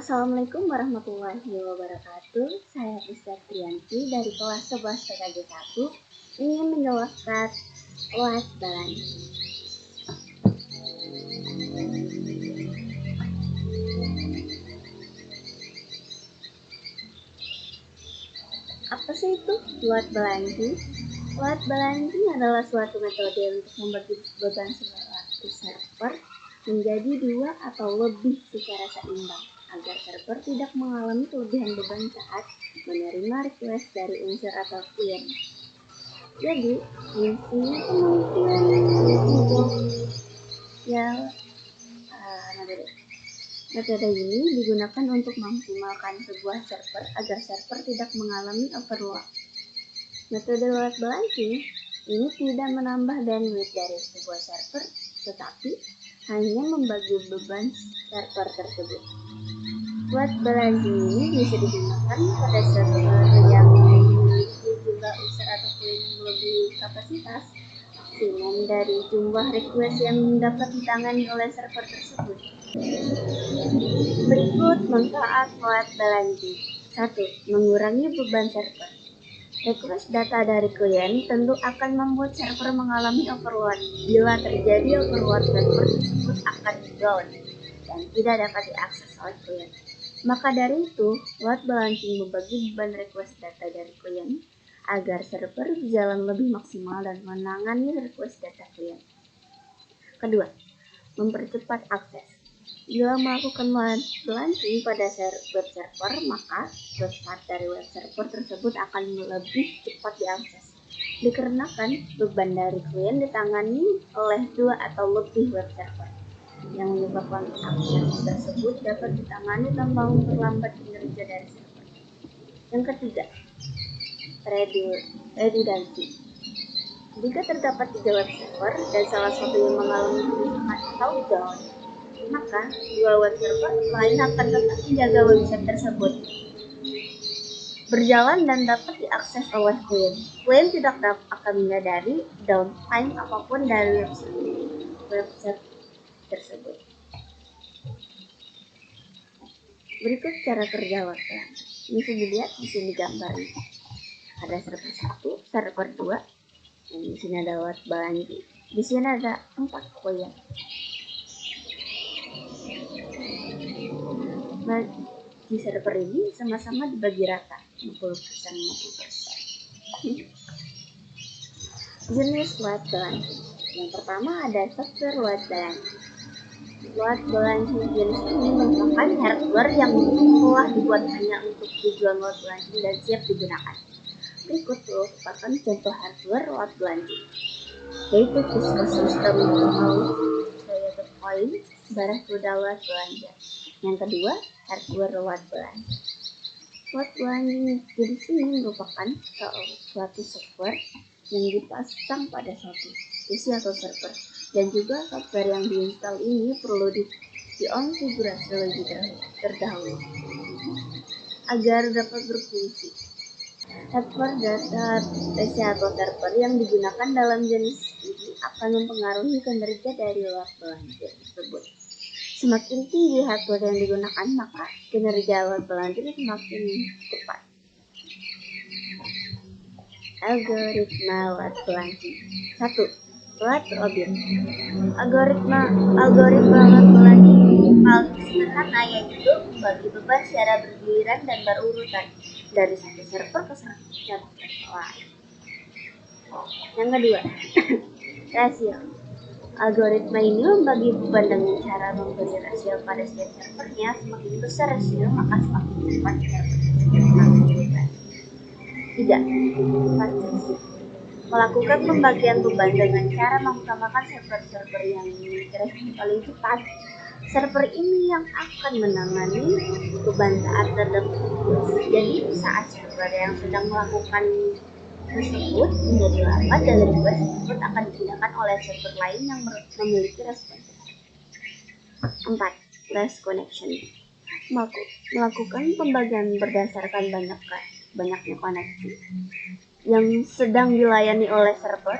Assalamualaikum warahmatullahi wabarakatuh. Saya Rizka Trianti dari kelas 11 PKG 1 ingin menjelaskan load balance. Apa sih itu load balancing? Load balancing adalah suatu metode untuk membagi beban suatu server menjadi dua atau lebih secara seimbang agar server tidak mengalami kelebihan beban saat menerima request dari user atau klien. Jadi, fungsinya kemungkinan untuk metode ini digunakan untuk memaksimalkan sebuah server agar server tidak mengalami overload. Metode load balancing ini tidak menambah bandwidth dari sebuah server, tetapi hanya membagi beban server tersebut. Load balancing ini bisa digunakan pada server yang memiliki jumlah user atau klien yang melebihi kapasitas maksimum dari jumlah request yang dapat ditangani oleh server tersebut. Berikut manfaat load balancing. 1. Mengurangi beban server. Request data dari klien tentu akan membuat server mengalami overload. Bila terjadi overload, server tersebut akan down dan tidak dapat diakses oleh klien. Maka dari itu, load balancing membagi beban request data dari klien agar server berjalan lebih maksimal dan menangani request data klien. Kedua, mempercepat akses. Bila melakukan load balancing pada server, maka website dari web server tersebut akan lebih cepat diakses. Dikarenakan beban dari klien ditangani oleh dua atau lebih web server, yang menyebabkan akses tersebut dapat ditangani tanpa memperlambat kinerja dari server. Yang ketiga, redundansi. Jika terdapat 3 web server dan salah satunya mengalami kerusakan atau down, maka dua web server lain akan tetap menjaga website tersebut berjalan dan dapat diakses oleh klien. Klien tidak akan menyadari downtime apapun dari website tersebut. Berikut cara kerja load balancing. Bisa dilihat di sini gambarnya. Ada server 1, server 2, dan di sini ada load balancing. Di sini ada 4 klien. Nah, di server ini sama-sama dibagi rata 50%. Jenis load balancing. Yang pertama ada software load balancing. Load balancing jenis ini merupakan hardware yang telah dibuat hanya untuk tujuan load balancing dan siap digunakan. Berikut merupakan contoh hardware load balancing, yaitu physical system point baras kuda load balancing. Yang kedua, hardware load balancing. Load balancing jenis ini merupakan suatu software yang dipasang pada suatu PC atau server, dan juga software yang diinstal ini perlu dikonfigurasi lebih terdahulu agar dapat berfungsi. Hardware data PC atau server yang digunakan dalam jenis ini akan mempengaruhi kinerja dari load balancing tersebut. Semakin tinggi hardware yang digunakan, maka kinerja load balancing semakin cepat. Algoritma load balancing. 1. Load robin. Algoritma load balancing paling sederhana yaitu membagi beban secara bergiliran dan berurutan dari satu server ke server lain. Yang kedua, rasio. Algoritma ini membagi beban dengan cara memberi rasio pada setiap servernya. Semakin besar rasio, maka semakin cepat server mengambil beban. 3. Partition. Melakukan pembagian beban dengan cara mengutamakan server-server yang memiliki rasio paling cepat. Server ini yang akan menangani beban saat terdapat request. Jadi saat server yang sedang melakukan tersebut menjadi lambat dan request tersebut akan dipindahkan oleh server lain yang memiliki respon cepat. 4. Less connection. Melakukan pembagian berdasarkan banyaknya koneksi yang sedang dilayani oleh server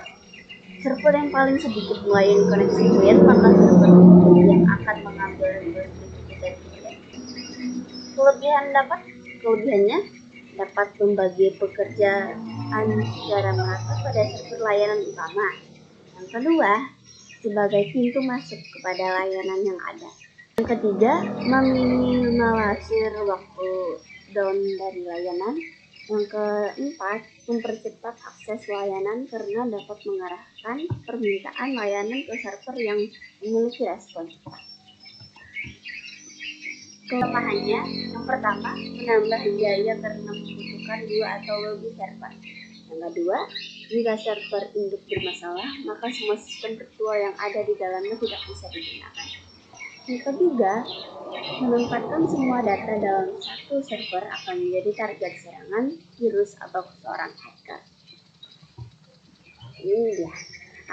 yang paling sedikit melayani koneksi klien, maka server yang akan mengambil request dari klien. Kelebihannya dapat membagi pekerjaan secara merata pada server layanan utama. Yang kedua, sebagai pintu masuk kepada layanan yang ada. Yang ketiga, meminimalisir waktu down dari layanan. Yang keempat, mempercepat akses layanan karena dapat mengarahkan permintaan layanan ke server yang memiliki respon. Kelemahannya, yang pertama, menambah biaya karena membutuhkan 2 atau lebih server. Yang kedua, jika server induk bermasalah, maka semua sistem virtual yang ada di dalamnya tidak bisa digunakan. Yang ketiga, menempatkan semua data dalam satu server akan menjadi target serangan virus atau seorang hacker. Ini dia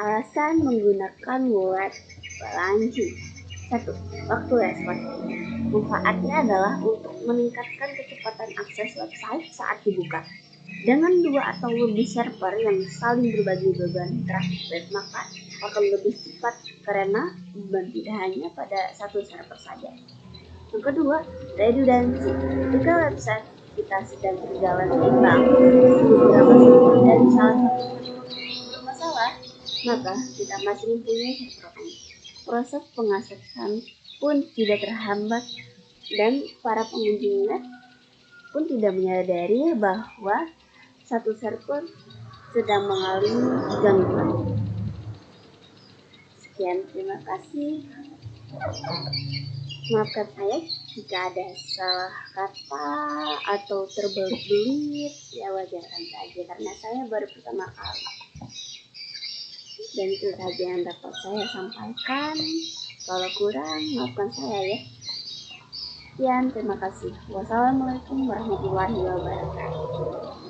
alasan menggunakan web balancing. 1. Waktu respon. Manfaatnya adalah untuk meningkatkan kecepatan akses website saat dibuka. Dengan 2 atau lebih server yang saling berbagi beban traffic web, maka akan lebih cepat karena beban tidak hanya pada satu server saja. Yang kedua, redundancy. Jika website kita sedang berjalan seimbang, beberapa server dari salah satu server bermasalah, maka kita masih mempunyai server lain. Proses pengaksesan pun tidak terhambat dan para pengunjung web pun tidak menyadari bahwa satu server sedang mengalami gangguan. Sekian, terima kasih. Maafkan saya jika ada salah kata atau terbelit, ya wajarkan saja karena saya baru pertama kali. Dan itu saja yang dapat saya sampaikan. Kalau kurang, maafkan saya ya. Sekian, terima kasih. Wassalamualaikum warahmatullahi wabarakatuh.